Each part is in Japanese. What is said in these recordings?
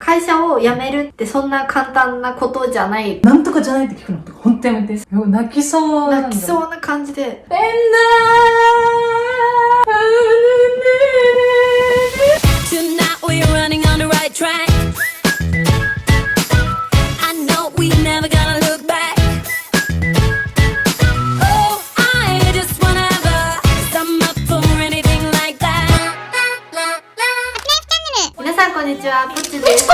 会社を辞めるってそんな簡単なことじゃない。なんとかじゃないって聞くのとか本当やめて。泣きそうなんだ。泣きそうな感じで。Tonight we're running on the right track. I know we never gonna look back. Oh, I just wanna have a sum up for anything like that. 皆さんこんにちは、ぽっちです。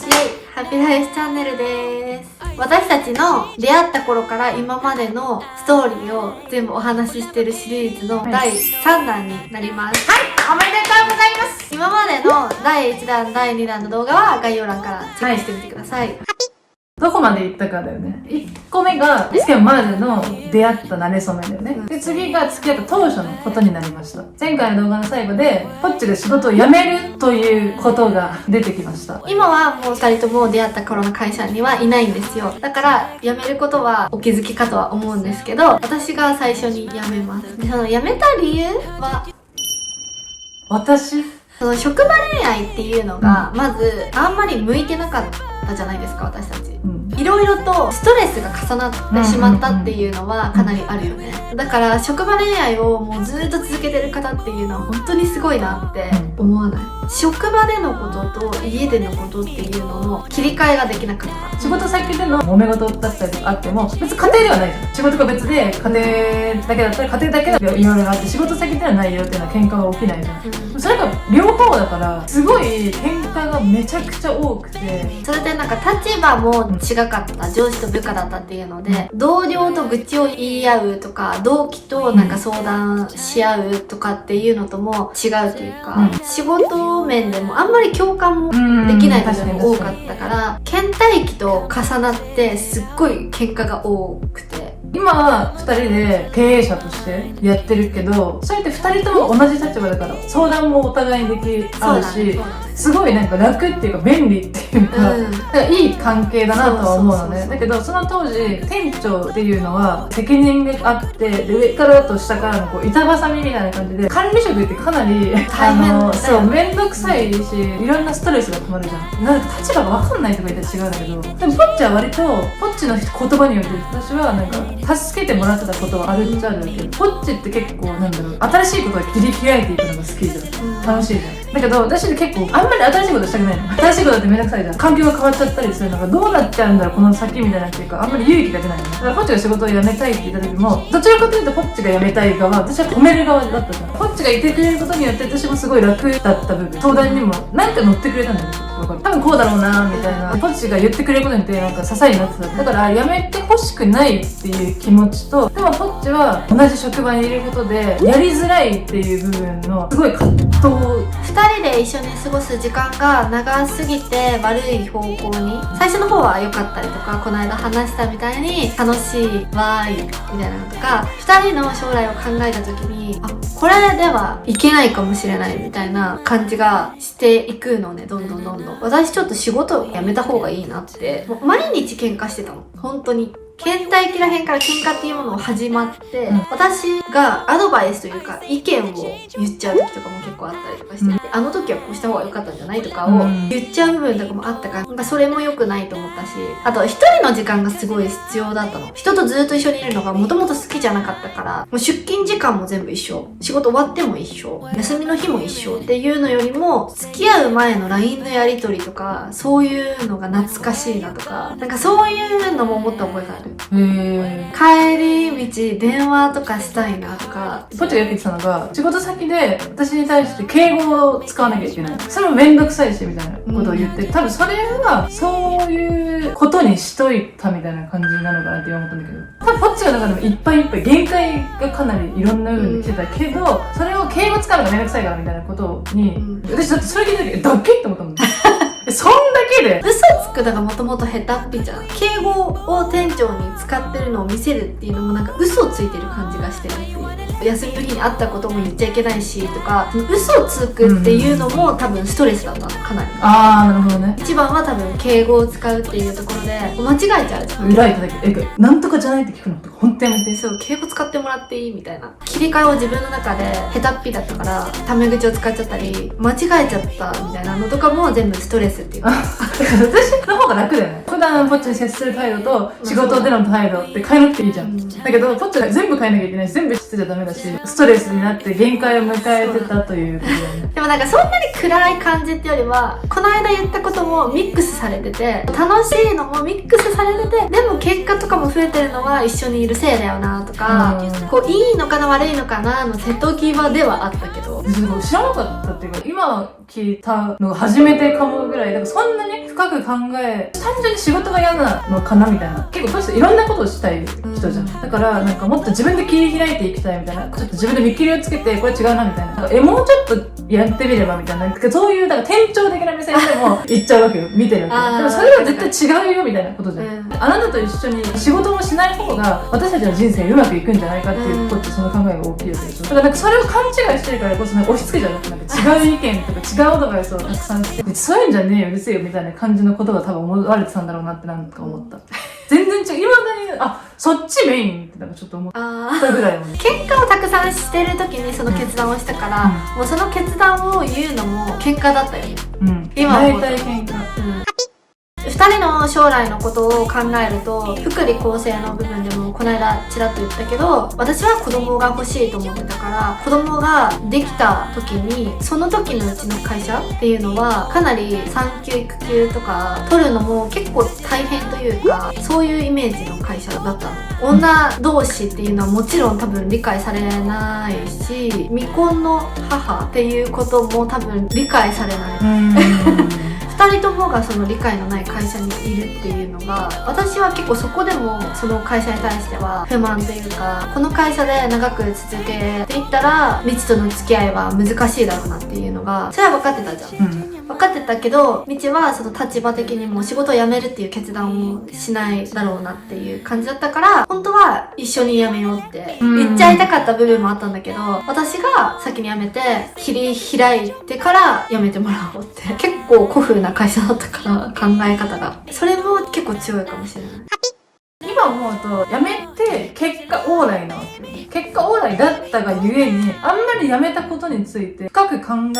イェイ、ハッピーライフチャンネルです。私たちの出会った頃から今までのストーリーを全部お話ししてるシリーズの第3弾になります。はい、おめでとうございます。今までの第1弾、第2弾の動画は概要欄からチェックしてみてください。どこまで行ったかだよね。1個目が、試験までの出会った馴れ初めだよね。で、次が付き合った当初のことになりました。前回の動画の最後で、ポッチが仕事を辞めるということが出てきました。今はもう2人とも出会った頃の会社にはいないんですよ。だから、辞めることはお気づきかとは思うんですけど、私が最初に辞めます。で、その辞めた理由は、その職場恋愛っていうのが、まずあんまり向いてなかったじゃないですか、私たち。いろいろとストレスが重なってしまったっていうのはかなりあるよね。だから職場恋愛をもうずっと続けてる方っていうのは本当にすごいなって思わない？職場でのことと家でのことっていうのの切り替えができなかった。仕事先での揉め事だったりとかあっても、別に家庭ではないじゃん。仕事が別で、家庭だけだったら家庭だけでいろいろあって、仕事先ではないよっていうのは喧嘩が起きないじゃん。それが両方だから、すごい喧嘩がめちゃくちゃ多くて。それでなんか立場も違かった。上司と部下だったっていうので、同僚と愚痴を言い合うとか、同期となんか相談し合うとかっていうのとも違うというか、仕事面でもあんまり共感もできないことも多かったから、倦怠期と重なってすっごい喧嘩が多くて。今は2人で経営者としてやってるけど、そうやって2人とも同じ立場だから相談もお互いにできあるし、すごいなんか楽っていうか便利っていうか、だからいい関係だなとは思うのね。だけどその当時店長っていうのは責任があって、で上からと下からのこう板挟みみたいな感じで、管理職ってかなりそう面倒くさいし、いろんなストレスが溜まるじゃん。なんか立場が分かんないとか言ったら違うんだけど、でもポッチは割とポッチの言葉によって私はなんか助けてもらってたことはあるっちゃあるんだけど、ポッチって結構なんだろう、新しいことを切り開いていくのが好きじゃん。楽しいじゃん。だけど私って結構あんまり新しいことしたくないの。新しいことってめんどくさいじゃん。環境が変わっちゃったりするのがどうなっちゃうんだろうこの先みたいなっていうか、あんまり勇気が出ないの。だからポッチが仕事を辞めたいって言った時も、どちらかというとポッチが辞めたい側、私は止める側だったじゃん。ポッチがいてくれることによって私もすごい楽だった部分、相談にもなんか乗ってくれたんだよね。多分こうだろうなみたいな、ポッチが言ってくれることによってなんか支えになってた。だから辞めてほしくないっていう気持ちと、でもポッチは同じ職場にいることでやりづらいっていう部分のすごい葛藤。2人で一緒に過ごす時間が長すぎて悪い方向に、最初の方は良かったりとか、この間話したみたいに楽しいわーいみたいなのとか、2人の将来を考えた時に、あ、これではいけないかもしれないみたいな感じがしていくのね。どんどん私ちょっと仕事を辞めた方がいいなって、もう毎日喧嘩してたの、本当に。倦怠期らへんから喧嘩っていうものを始まって、私がアドバイスというか意見を言っちゃう時とかも結構あったりとかして、あの時はこうした方が良かったんじゃないとかを言っちゃう部分とかもあったから、なんかそれも良くないと思ったし、あと一人の時間がすごい必要だったの。人とずっと一緒にいるのがもともと好きじゃなかったから、もう出勤時間も全部一緒、仕事終わっても一緒、休みの日も一緒っていうのよりも、付き合う前の LINE のやり取りとか、そういうのが懐かしいなとか、なんかそういうのも思った覚えがある。帰り道電話とかしたいなとか。ポッチがよく言ってたのが、仕事先で私に対して敬語を使わなきゃいけない、それもめんどくさいしみたいなことを言って、多分それはそういうことにしといたみたいな感じなのかなって思ったんだけど、多分ポッチの中でもいっぱいいっぱい限界がかなりいろんな部分で来てたけど、それを敬語使うのがめんどくさいからみたいなことに、私だってそれ聞いた時だけって思ったもん。そんだけで嘘つくのがもともと下手っぴじゃん。敬語を店長に使ってるのを見せるっていうのもなんか嘘をついてる感じがしてるっていう。休みの日に会ったことも言っちゃいけないしとか、嘘をつくっていうのも多分ストレスだったの、かなり。あー、なるほどね。一番は多分敬語を使うっていうところで間違えちゃうじゃん。裏いただけなんとかじゃないって聞くのとか本当やめて。そう、敬語使ってもらっていいみたいな。切り替えを自分の中で下手っぴだったからタメ口を使っちゃったり間違えちゃったみたいなのとかも全部ストレスっていうか。私の方が楽だよね。普段ポッチに接する態度と仕事での態度って変えなくていいじゃん。だけどポッチが全部変えなきゃいけないし、全部してちゃダメだし、ストレスになって限界を迎えてたということだよね。でもなんかそんなに暗い感じってよりは、この間言ったこともミックスされてて、楽しいのもミックスされてて、でも結果とかも増えてるのは一緒にいるせいだよなとか、こういいのかな悪いのかなの瀬戸際ではあったけど、知らなかったっていうか、今聞いたのが初めてかもぐらい、だからそんなに深く考え、単純に仕事が嫌なのかなみたいな。結構ポッチいろんなことをしたい人じゃん。だからなんかもっと自分で切り開いていきたいみたいな、ちょっと自分で見切りをつけてこれ違うなみたいな、なんかもうちょっとやってみればみたいな、なんかそういうだから店長的な目線でも言っちゃうわけよ。見てるわけよ。でもそれは絶対違うよみたいなことじゃん。あなたと一緒に仕事もしない方が私たちの人生うまくいくんじゃないかっていうこと、その考えが大きいわけでしょ。だからなんかそれを勘違いしてるからこそなんか押し付けちゃう。なんか違う意見とか違うアドバイスをたくさんして、そういうんじゃねえようるせえよみたいな感じのことが多分思われてたんだろうなってなんか思った。全然違う。未だにそっちメインってなんかちょっと思ったぐらいの。喧嘩をたくさんしてる時にその決断をしたから、もうその決断を言うのも喧嘩だったよね。今大体喧嘩。2人の将来のことを考えると、福利厚生の部分でもこの間ちらっと言ったけど、私は子供が欲しいと思ってたから、子供ができた時にその時のうちの会社っていうのはかなり産休育休とか取るのも結構大変というか、そういうイメージの会社だったの。女同士っていうのはもちろん多分理解されないし、未婚の母っていうことも多分理解されない2人ともがその理解のない会社にいるっていうのが、私は結構そこでもその会社に対しては不満というか、この会社で長く続けていったら未知との付き合いは難しいだろうなっていうのが、それは分かってたじゃん。分かってたけど、未知はその立場的にも仕事を辞めるっていう決断をしないだろうなっていう感じだったから、本当は一緒に辞めようって言っちゃいたかった部分もあったんだけど、私が先に辞めて切り開いてから辞めてもらおうって結構古風な会社だったから、考え方がそれも結構強いかもしれない。今思うと辞めて結果オーライなわけよ。結果オーライだったがゆえに、あんまり辞めたことについて深く考えてなかっ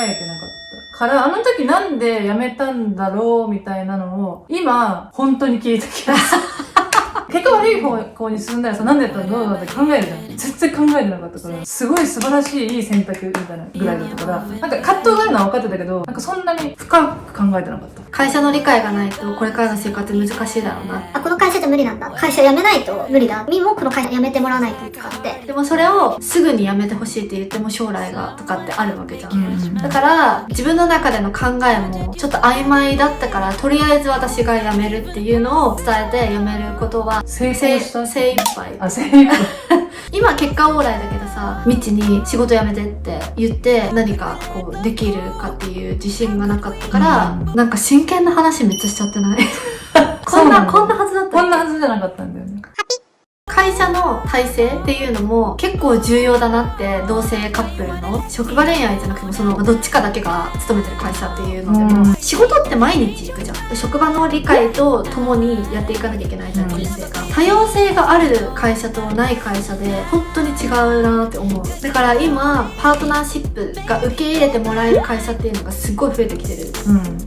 たから、あの時なんで辞めたんだろうみたいなのを今本当に聞いた気がする。結果悪い方向に進んだらさ、なんでやったらどうだって考えるじゃん。全然考えてなかったから、すごい素晴らしいいい選択みたいなぐらいだったから、なんか葛藤があるのは分かってたけど、なんかそんなに深く考えてなかった。会社の理解がないとこれからの生活難しいだろうな。この会社じゃ無理なんだ。会社辞めないと無理だ。みもこの会社辞めてもらわないとかって。でもそれをすぐに辞めてほしいって言っても将来がとかってあるわけじゃん。だから自分の中での考えもちょっと曖昧だったから、とりあえず私が辞めるっていうのを伝えて辞めることは成功した精一杯。精一杯。今結果オーライだけどさ、未知に仕事辞めてって言って何かこうできるかっていう自信がなかったから、なんか真剣な話めっちゃしちゃってない？こんなはずだった。こんなはずじゃなかったんだよね。会社の体制っていうのも結構重要だなって、同性カップルの職場恋愛じゃなくてもそのどっちかだけが勤めてる会社っていうのでも、仕事って毎日行くじゃん。職場の理解とともにやっていかなきゃいけないじゃん、人生が。多様性がある会社とない会社で本当に違うなって思う。だから今パートナーシップが受け入れてもらえる会社っていうのがすごい増えてきてる。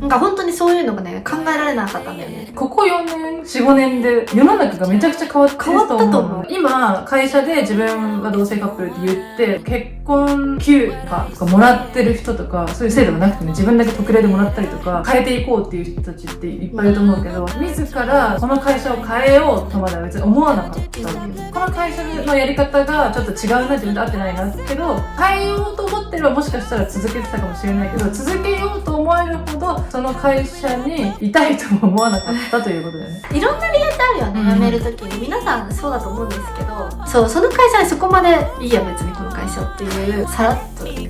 なんか本当にそういうのがね、考えられなかったんだよね。ここ4年、4、5年で世の中がめちゃくちゃ変わってると思う。今、会社で自分は同性カップルって言って、結婚休暇とかもらってる人とか、そういう制度がなくてね、自分だけ特例でもらったりとか、変えていこうっていう人たちっていっぱいいると思うけど、自らこの会社を変えようとまでは別に思わなかった。この会社のやり方がちょっと違うな、自分と合ってないなけど、変えようと思ってればもしかしたら続けてたかもしれないけど、続けようと思えるほど、その会社にいたいとも思わなかったということだよね。いろんな理由ってあるよね、辞めるときに。皆さんそうだと思うんですけど、そう、その会社にそこまでいいや別にこの会会社っていうさらっと辞め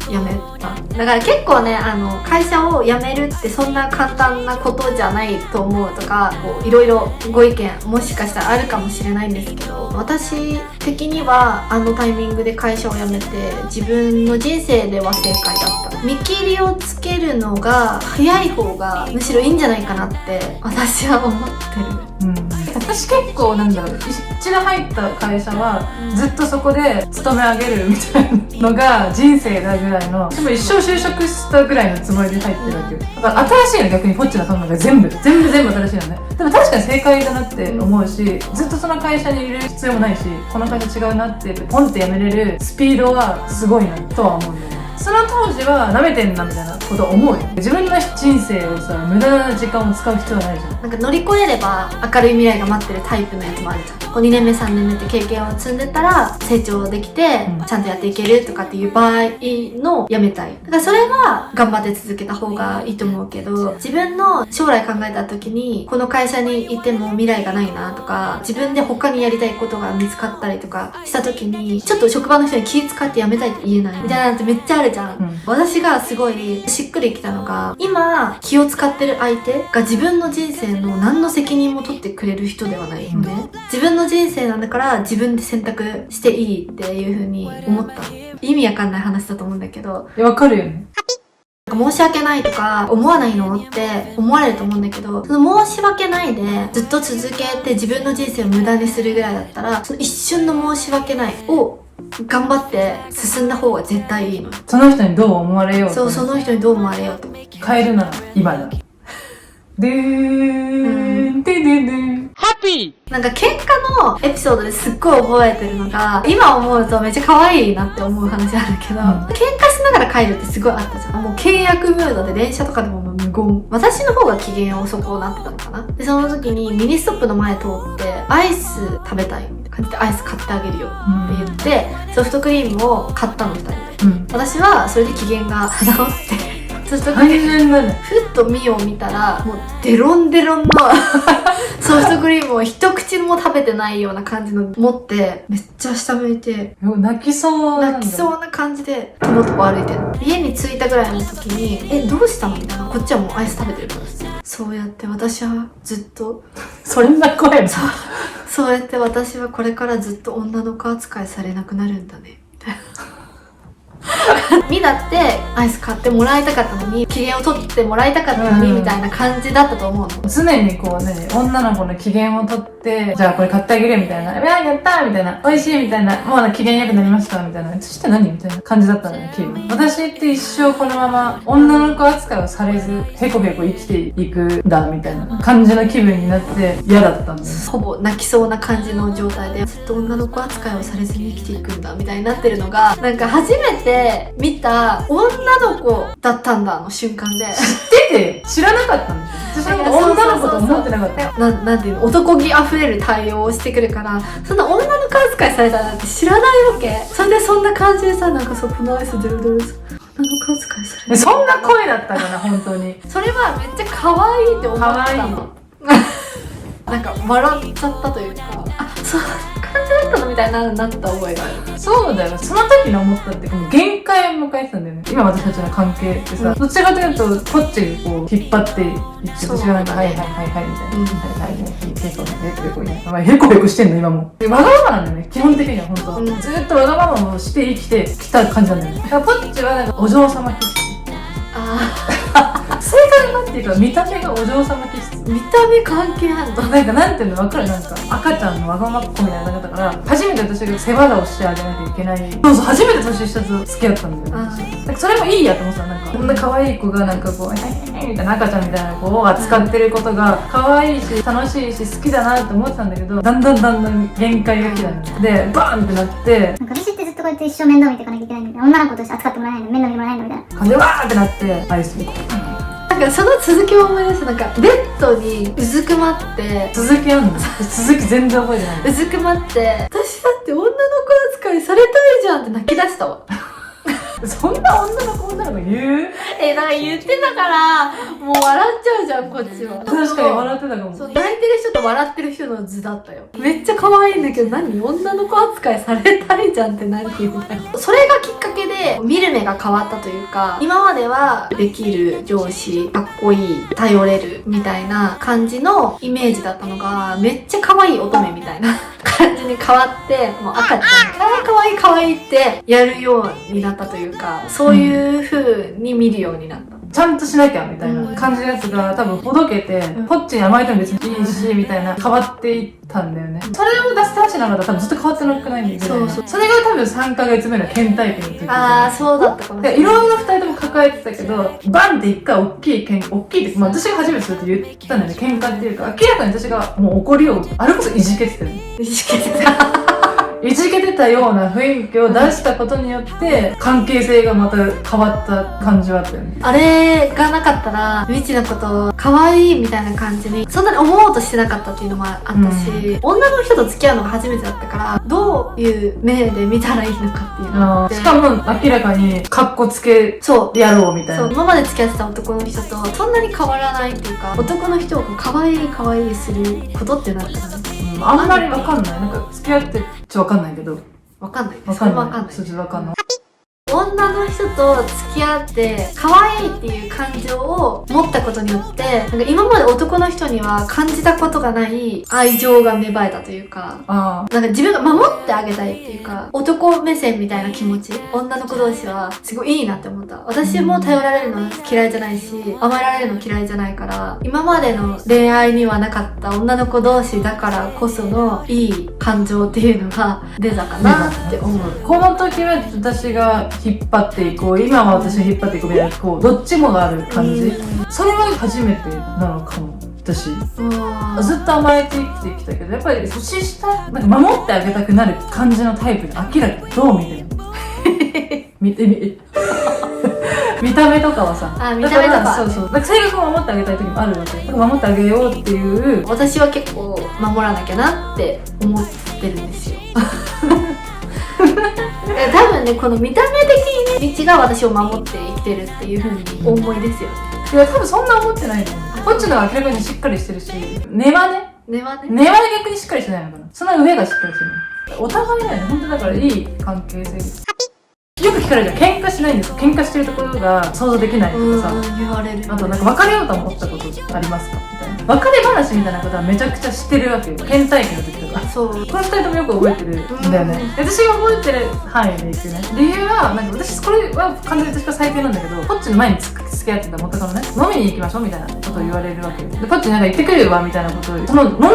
た。だから結構ね会社を辞めるってそんな簡単なことじゃないと思うとかいろいろご意見もしかしたらあるかもしれないんですけど、私的にはタイミングで会社を辞めて自分の人生では正解だった。見切りをつけるのが早い方がむしろいいんじゃないかなって私は思ってる。私結構なんだろう、一度入った会社はずっとそこで勤め上げるみたいなのが人生だぐらいの、でも一生就職したぐらいのつもりで入ってるわけよ。だから新しいの、逆にポッチの考えが全部新しいのね。でも確かに正解だなって思うし、ずっとその会社にいる必要もないし、この会社違うなってポンって辞めれるスピードはすごいなとは思うんだよね。その当時は舐めてんなみたいなこと思うよ。自分の人生をさ、無駄な時間を使う必要はないじゃん。なんか乗り越えれば明るい未来が待ってるタイプのやつもあるじゃん。2年目3年目って経験を積んでたら成長できて、ちゃんとやっていけるとかっていう場合のやめたい。だからそれは頑張って続けた方がいいと思うけど、自分の将来考えた時にこの会社にいても未来がないなとか、自分で他にやりたいことが見つかったりとかした時にちょっと職場の人に気遣ってやめたいって言えないみたいなのってめっちゃあるじゃん。私がすごいしっくりきたのが、今気を使ってる相手が自分の人生の何の責任も取ってくれる人ではないよね。自分の人生なんだから自分で選択していいっていう風に思った。意味わかんない話だと思うんだけど、わかるよね。申し訳ないとか思わないのって思われると思うんだけど、その申し訳ないでずっと続けて自分の人生を無駄にするぐらいだったら、その一瞬の申し訳ないを頑張って進んだ方が絶対いいの。その人にどう思われようと。そう、その人にどう思われようと。変えるなら今だ。でーん、でででん。なんか喧嘩のエピソードですっごい覚えてるのが、今思うとめっちゃ可愛いなって思う話あるけど、喧嘩しながら帰るってすごいあったじゃん。もう契約ムードで電車とかでも無言。私の方が機嫌遅くなってたのかな。で、その時にミニストップの前通ってアイス食べたいみたいな感じでアイス買ってあげるよって言って、ソフトクリームを買ったの2人で。私はそれで機嫌が直ってソフトクリームふっとミオを見たらもうデロンデロンのソフトクリームを一口も食べてないような感じの持ってめっちゃ下向いて泣きそうなんだ。泣きそうな感じでとぼとぼ歩いてる。家に着いたぐらいの時にどうしたのみたいな。こっちはもうアイス食べてるからです。そうやって私はずっとそんな声もそうやって私はこれからずっと女の子扱いされなくなるんだねみたいな。ミだってアイス買ってもらいたかったのに、機嫌を取ってもらいたかったのに、みたいな感じだったと思うの。常にこうね、女の子の機嫌を取って、じゃあこれ買ってあげるみたいな、やったーみたいな、美味しいみたいな、もう機嫌良くなりましたみたいな、そして何みたいな感じだったのよ、気分。私って一生このまま女の子扱いをされず、へこへこ生きていくんだみたいな感じの気分になって嫌だったんです。ほぼ泣きそうな感じの状態で、ずっと女の子扱いをされずに生きていくんだみたいになってるのが、なんか初めて見た女の子だったんだ、あの瞬間で。知ってて知らなかったんですよ。私は女の子と思ってなかった。なんていうの、男気溢れる対応をしてくるから、そんな女の子扱いされたなんて知らないわけ。それでそんな感じでさ、なんかそう、このアイスドゥルドゥル女の子扱いされる。そんな声だったかな、本当に。それはめっちゃ可愛いって思ったの。なんか笑っちゃったというか、あ、そう感じだったのみたいなった覚えがある。そうだよ、その時に思ったっていうか、もう限界を迎えてたんだよね。今私たちの関係ってさ、どちらかというとこっちがこう引っ張っていって私がなんかはいはいはいはいみたいな、はいはいはいへこへこしてんの今も。わがままなんだよね、基本的には本当は。ずっとわがままをして生きてきた感じなんだよね。だからポッチはなんかお嬢様気質。正解がっていうか見た目がお嬢様気質。見た目関係あるの？なんかなんていうの分かる？なんか赤ちゃんのわがまっ子みたいな感じだから、初めて私が世話をしてあげなきゃいけない。そうそう、初めて年下と付き合ったんだよね。なんかそれもいいやと思ってた。なんかこんな可愛い子がなんかこうみたいな赤ちゃんみたいな子を扱ってることが可愛いし楽しいし好きだなって思ってたんだけど、だんだん限界が来たのでバーンってなって、なんか私ってずっとこうやって一生面倒見ていかなきゃいけないみたいな、女の子として扱ってもらえないの、面倒見てもらえないのみたいな感じでわーってなってアイスになんかその続きを思い出す。なんかベッドにうずくまって続きあんの？続き全然覚えてない。うずくまって、私だって女の子扱いされたいじゃんって泣き出したわ。そんな女の子言う？なんか言ってたからもう笑っちゃうじゃんこっちは。確かに笑ってたかも。そう、泣いてる人と笑ってる人の図だったよ。めっちゃ可愛いんだけど何女の子扱いされたいじゃんって何みたいな。それがきっかけで見る目が変わったというか、今まではできる上司、かっこいい、頼れるみたいな感じのイメージだったのが、めっちゃ可愛い乙女みたいな感じに変わって、もう赤ちゃん可愛いってやるようになったというか、そういう風に見るようになった。ちゃんとしなきゃみたいな感じのやつが多分ほどけて、こっちに甘えても別にいいし、みたいな変わっていったんだよね。それを出すたしながら多分ずっと変わってなくないんだけど、それが多分3ヶ月目の倦怠期の時。ああ、そうだったかもしれない。いろいろ2人とも抱えてたけど、バンって一回大きいって、まあ私が初めてそうやって言ったんだよね。喧嘩っていうか、明らかに私がもう怒りを、あれこそいじけてたよね。いじけてた。いじけてたような雰囲気を出したことによって関係性がまた変わった感じはあったよね。あれがなかったら未知のことを可愛いみたいな感じにそんなに思おうとしてなかったっていうのもあったし、女の人と付き合うのが初めてだったからどういう目で見たらいいのかっていうのしかも明らかにカッコつけやろうみたいな。そう、今まで付き合ってた男の人とそんなに変わらないっていうか、男の人を可愛いすることってなったらね、あんまりわかんない。なんか付き合ってわかんないけど。わかんない。わかんない。わかんない。そっちわかんない。女の人と付き合って可愛いっていう感情を持ったことによって、なんか今まで男の人には感じたことがない愛情が芽生えたというか、なんか自分が守ってあげたいっていうか、男目線みたいな気持ち、女の子同士はすごいいいなって思った。私も頼られるの嫌いじゃないし、甘えられるの嫌いじゃないから、今までの恋愛にはなかった女の子同士だからこそのいい感情っていうのが出たかなって思う。この時は私が引っ張っていこう、今は私が引っ張っていこうみたいな、こうどっちもがある感じ。それは初めてなのかも。私ずっと甘えて生きてきたけど、やっぱり年下なんか守ってあげたくなる感じのタイプで明らかにどう見てるの見見た目とかはさ、見た目とかそうそう、性格を守ってあげたい時もあるわけ。守ってあげようっていう。私は結構守らなきゃなって思ってるんですよ多分ね、この見た目的に道が私を守って生きてるっていう風にお思いですよね。いや多分そんな思ってないと思う。こっちのは明らかにしっかりしてるし、根は逆にしっかりしてないのかな。その上がしっかりしてる。お互いだよね。本当だからいい関係性です。よく聞かれるじゃん。喧嘩しないんですか？喧嘩してるところが想像できないとかさ。言われる。あとなんか別れようと思ったことありますか？みたいな。別れ話みたいなことはめちゃくちゃ知ってるわけよ。倦怠期の時とか。そう。これ2人ともよく覚えてるんだよね。私が覚えてる範囲でいくね。理由は、なんか私、これは完全に私が最低なんだけど、ポッチの前に付き合ってた元カノね、飲みに行きましょうみたいなことを言われるわけよ。で、ポッチなんか行ってくるわみたいなことを、飲ん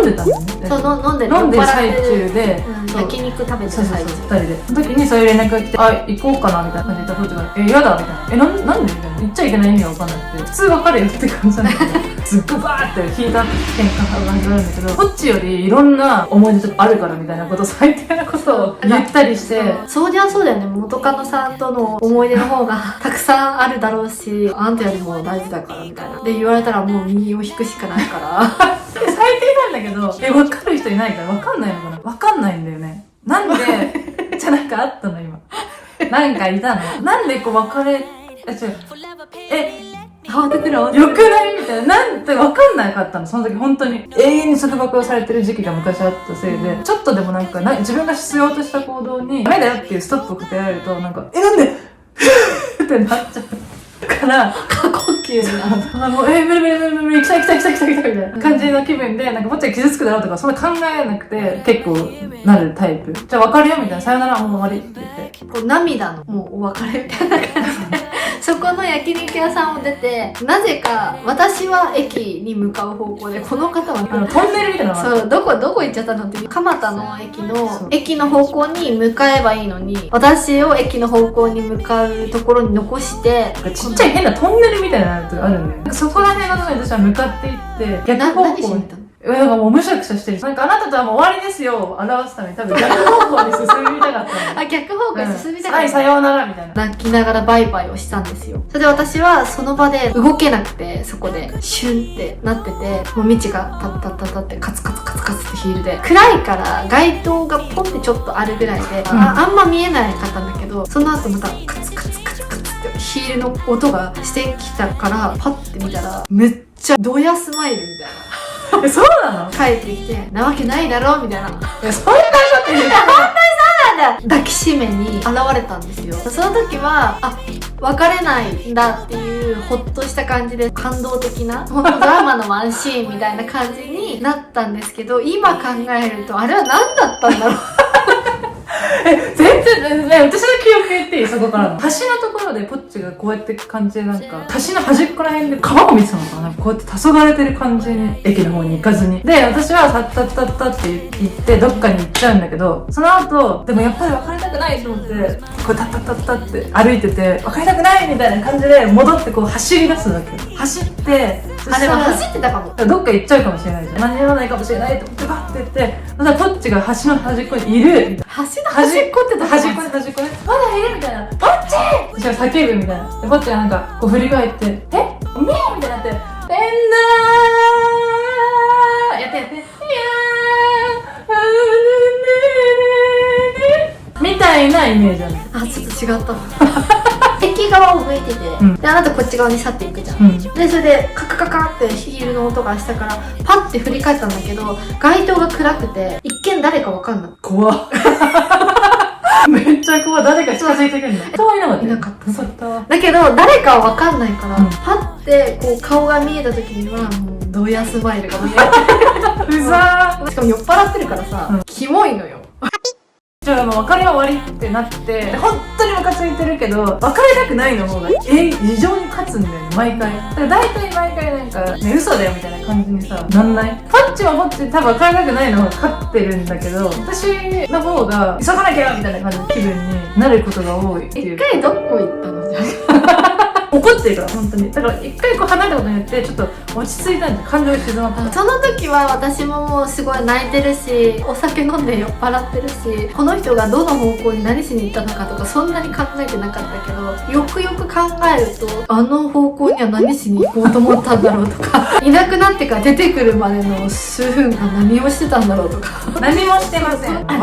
でたんだよね。そう、飲んでる最中で、焼肉食べてる最中。2人で。その時にそういう連絡が来て、行こうかなみたいな感じで言ったポッチが、やだみたいな。なんでみたいな。言っちゃいけない意味がわかんなくて、普通別れよって感じなんだけど、すっごいバーって引いた喧嘩が始まるんだけど、ポッチよりいろんな思い出とかあるからみたいなことを、最低なことを言ったりして、そうじゃそうだよね。元カノさんとの思い出の方がたくさんあるだろうし、あんたよりも大事だからみたいなで言われたらもう身を引くしかないから最低なんだけど、分かる人いないから分かんないのかな。分かんないんだよね。なんでじゃあなんかあったの今。なんかいたの。なんでこう別れ慌ててるよくないみたいな。なんて分かんなかったの。その時本当に永遠に束縛をされてる時期が昔あったせいで、ちょっとでもなんか自分が必要とした行動にダメだよっていうストップをかけられると、なんかなんでってなっちゃうから過呼吸になる。もう無理来たみたいな感じの気分で、なんかこっちが傷つくだろうとかそんな考えなくて結構なるタイプ。じゃあ別れようみたいな、さよならもう終わりって言って、こう涙のもうお別れみたいな感じでそこの焼肉屋さんを出て、なぜか私は駅に向かう方向で、この方はトンネルみたいなのがある。そう、どこ行っちゃったのって、蒲田の駅の方向に向かえばいいのに、私を駅の方向に向かうところに残して、ちっちゃい変なトンネルみたいなやつがあるんだよ。そこら辺のところに私は向かっていって、逆方向に。なんかもうむしゃくしゃしてる。なんかあなたとはもう終わりですよを表すために多分逆方向に進みたかったんだよ。逆方向に進みたかった。はい、さようならみたいな。泣きながらバイバイをしたんですよ。それで私はその場で動けなくて、そこでシュンってなってて、もう道がタッタッタッタってカツカツってヒールで、暗いから街灯がポンってちょっとあるぐらいで、あんま見えないかったんだけど、その後またカツカツヒールの音がしてきたからパッて見たらめっちゃドヤスマイルみたいなそうなの？帰ってきてなわけないだろみたいな、いや、そんなこと言う抱きしめに現れたんですよ。その時は別れないんだっていうほっとした感じで感動的な本当ドラマのワンシーンみたいな感じになったんですけど、今考えるとあれは何だったんだろう全然ね、私の記憶言っていい？そこからの橋のところでポッチがこうやって感じでなんか橋の端っこら辺で川を見てたのかな、なんかこうやって黄昏れてる感じに駅の方に行かずに、で私はタッタッタッタって言ってどっかに行っちゃうんだけど、その後でもやっぱり別れたくないと思ってこうタッタッタッタって歩いてて別れたくないみたいな感じで戻ってこう走り出すわけよ。走ってそしたら走ってたかも。どっか行っちゃうかもしれないじゃん、間に合わないかもしれないと思ってバッて言って、そしたらポッチが橋の端っこにいるみたいな、橋の端っこって端っこねまだいるみたいな、ポッチーそしたら叫ぶみたいな。でポッチがなんかこう振り返ってえおめえみたいになってペンナーやっていやーみたいなイメージある。ちょっと違った駅側を向いてて、であなたこっち側に去っていくじゃん、でそれでカカカカってヒールの音がしたからパッて振り返ったんだけど、街灯が暗くて一見誰か分かんない。怖っめっちゃ怖い。誰か近づいてくるの？人はいなかった？いなかった。そうだったわ。だけど誰かは分かんないから、パッてこう顔が見えた時にはもうドヤスマイルが見えてうざー。しかも酔っ払ってるからさ、キモいのよ。じゃあもう別れは終わりってなって、本当にムカついてるけど別れたくないの方が異常に勝つんだよね、毎回。だから大体毎回なんかね、嘘だよみたいな感じにさなんない？ポッチはポッチで多分別れたくないの方が勝ってるんだけど、私の方が急がなきゃみたいな感じの気分になることが多いっていう。一回どこ行ったの？じゃ怒ってるから本当に。だから一回こう離れたことによってちょっと落ち着いたんですよ、感情が静まった。その時は私ももうすごい泣いてるし、お酒飲んで酔っ払ってるし、この人がどの方向に何しに行ったのかとかそんなに考えてなかったけど、よくよく考えるとあの方向には何しに行こうと思ったんだろうとかいなくなってから出てくるまでの数分間何をしてたんだろうとか何もしてません。別れ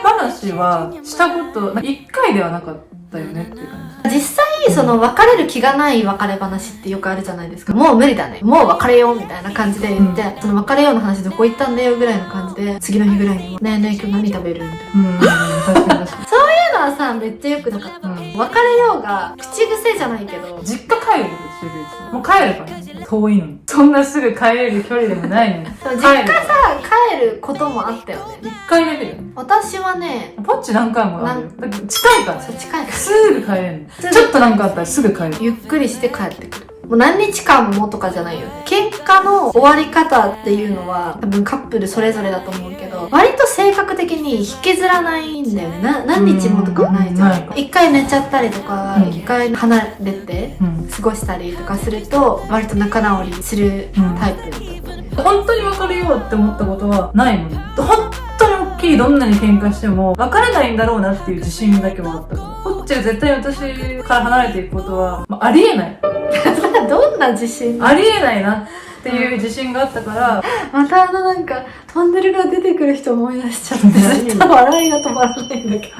話はしたこと1回ではなかったよねっていう感じ。実際その別れる気がない別れ話ってよくあるじゃないですか。もう無理だね、もう別れようみたいな感じで言って、その別れようの話どこ行ったんだよぐらいの感じで次の日ぐらいにもねえねえ今日何食べるみたいな、確かに確かに。そういうのはさめっちゃ良くなかった、別れようが口癖じゃないけど実家帰るんですよ、もう帰るからね、遠いのに。そんなすぐ帰れる距離でもないのにそう実家さ帰ることもあったよね。1回だけだよね。私はねポッチ何回もあるよ。だって近いからそう近いからすぐ帰れるの。ちょっとなんかあったらすぐ帰る。ゆっくりして帰ってくる。もう何日間もとかじゃないよね。喧嘩の終わり方っていうのは多分カップルそれぞれだと思うけど、割と性格的に引きずらないんだよね。何日もとかはないじゃん。一回寝ちゃったりとか、一回離れて過ごしたりとかすると割と仲直りするタイプだったね。本当に別れようって思ったことはないもんね。本当に大きいどんなに喧嘩しても別れないんだろうなっていう自信だけはあったから。こっちは絶対私から離れていくことは、ありえない。どんな自信？ありえないなっていう自信があったから、またなんかトンネルが出てくる人思い出しちゃってずっと笑いが止まらないんだけ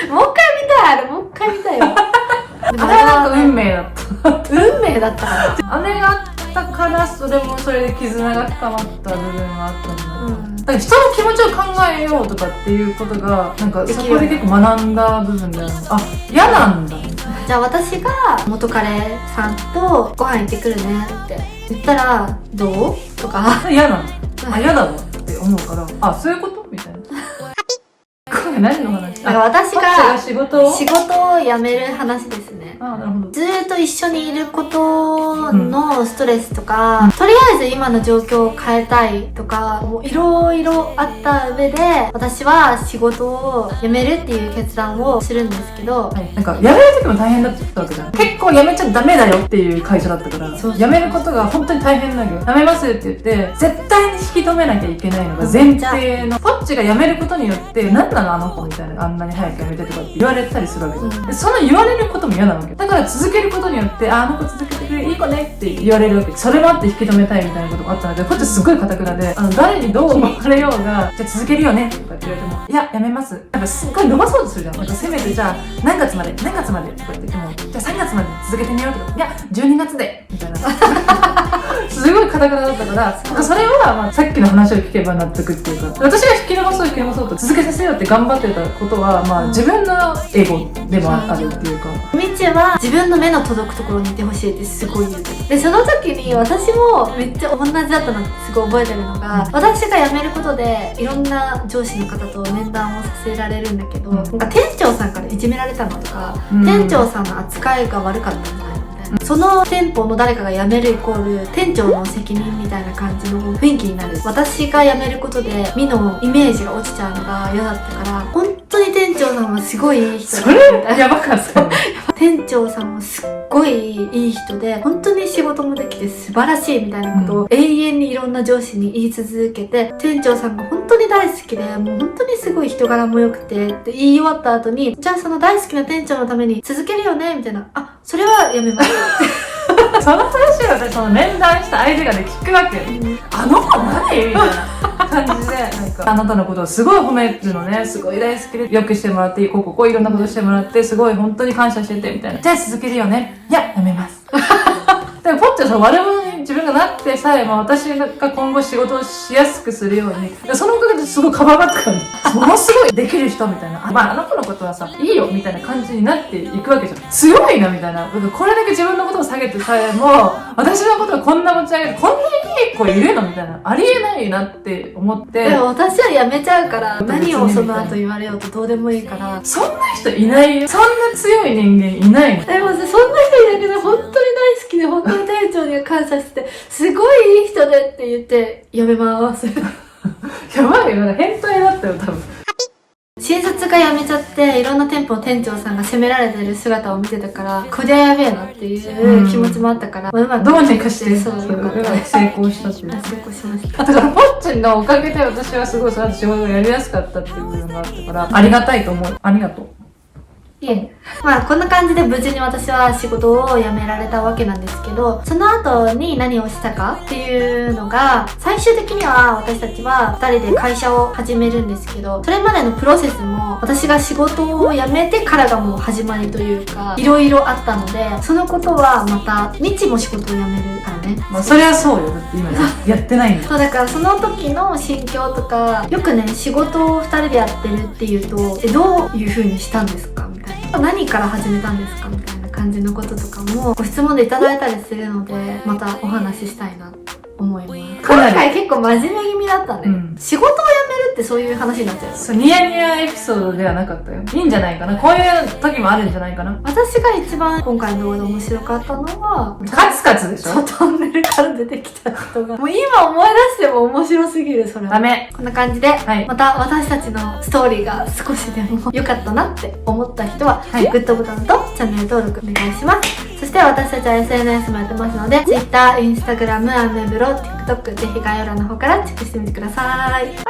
どもう一回見たい、あれもう一回見たいよあれはなんか運命だった。運命だったからあれがあったからそれもそれで絆が深まった部分はあったんだけど、だから人の気持ちを考えようとかっていうことがなんかそこで結構学んだ部分だよね。あ、嫌なんだ。じゃあ私が元彼さんとご飯行ってくるねって言ったらどうとか嫌なの。あ、嫌だわって思うから、あ、そういうことみたいな。これ何の話？だから私がが仕事を辞める話ですね。あ、なるほど。ずーっと一緒にいることのストレスとか、とりあえず今の状況を変えたいとか、もういろいろあった上で私は仕事を辞めるっていう決断をするんですけど、なんか辞める時も大変だったわけじゃん。結構辞めちゃダメだよっていう会社だったから、辞めることが本当に大変なわけよ。辞めますって言って絶対に引き止めなきゃいけないのが前提の。ポッチが辞めることによって何なのあのの子みたいな、あんなに早く辞めてとかって言われたりするわけじゃん。でその言われることも嫌なわけ。だから続けることによって、あの子続けてくれる、いい子ねって言われるわけ。それもあって引き止めたいみたいなこともあったので、こっちすっごい堅くなで、誰にどう思われようが、じゃあ続けるよねとかって言われても、いや、やめます。やっぱすっごい伸ばそうとするじゃん。なんかせめてじゃあ、何月までとか言っても、じゃあ3月まで続けてみようとか、いや、12月でみたいな。すごい堅くなだったから、なんかそれは、まあ、さっきの話を聞けば納得っていうか、私が引き伸ばそうと続けさせようって頑張ってたことは、まあ自分のエゴでもあるっていうか。みちは自分の目の届くところにいてほしいってすごい言うてる。でその時に私もめっちゃ同じだったなってすごい覚えてるのが、私が辞めることでいろんな上司の方と面談をさせられるんだけど、なんか店長さんからいじめられたのとか、店長さんの扱いが悪かったんじゃないのみたいな、その店舗の誰かが辞めるイコール店長の責任みたいな感じの雰囲気になる。私が辞めることでミのイメージが落ちちゃうのが嫌だったから、本当に店長さんはすごいいい人だそみたいな。れやばかったよね。店長さんもすっごいいい人で、本当に仕事もできて素晴らしいみたいなことを永遠にいろんな上司に言い続けて、店長さんが本当に大好きで、もう本当にすごい人柄も良くてって言い終わった後に、じゃあその大好きな店長のために続けるよねみたいな、あ、それはやめますその話を私その面談した相手がね聞くわけよ。あの子何みたいな感じで、なんかあなたのことをすごい褒めるのね、すごい大好きで、よくしてもらってこういろんなことしてもらってすごい本当に感謝しててみたいな。じゃあ続けるよね。いや、やめます。でもポッチはさ、悪者に自分がなってさえも、私が今後仕事をしやすくするように、そのおかげですごいかばがってくるの。ものすごいできる人みたいな。まああの子のことはさ、いいよみたいな感じになっていくわけじゃん。強いなみたいな。これだけ自分のことを下げてさえも、私のことをこんな持ち上げて、こんなにいい子いるのみたいな。ありえないなって思って。でも私は辞めちゃうから、何をその後言われようとどうでもいいから。そんな人いないよ。そんな強い人間いないの。でもそんな人いなくて本当に大好きで、本当に店長には感謝してて、すごいいい人でって言って辞めます。やばいよ。変態だったよ、多分。新卒が辞めちゃっていろんな店舗の店長さんが責められてる姿を見てたから、こりゃやべえなっていう気持ちもあったから、まあうまくどうにかしてそうよかった。成功したっていう。成功しました。だからポッチンのおかげで私はすごいその後仕事がやりやすかったっていう部分があったから、ありがたいと思う。ありがとう。いえ。まあこんな感じで無事に私は仕事を辞められたわけなんですけど、その後に何をしたかっていうのが、最終的には私たちは2人で会社を始めるんですけど、それまでのプロセスも私が仕事を辞めてからがもう始まりというか、いろいろあったので、そのことはまたみちも仕事を辞めるからね。まあそれはそうよ。だって今やってないんだ。そうだからその時の心境とか、よくね仕事を2人でやってるっていうと、どういう風にしたんですかみたいな、何から始めたんですかみたいな感じのこととかもご質問でいただいたりするので、またお話ししたいなと思います。かなり今回結構真面目気味だったね、仕事を辞めるってそういう話になっちゃう。そう、ニヤニヤエピソードではなかったよ。いいんじゃないかな。こういう時もあるんじゃないかな。私が一番今回の動画で面白かったのは、カツカツでしょ。トンネルから出てきた人がもう今思い出しても面白すぎる。それはダメ。こんな感じで、はいまた私たちのストーリーが少しでも良かったなって思った人は、はいグッドボタンとチャンネル登録お願いします。そして私たちは SNS もやってますので、Twitter、Instagram、アメブロ、TikTok、ぜひ概要欄の方からチェックしてみてください。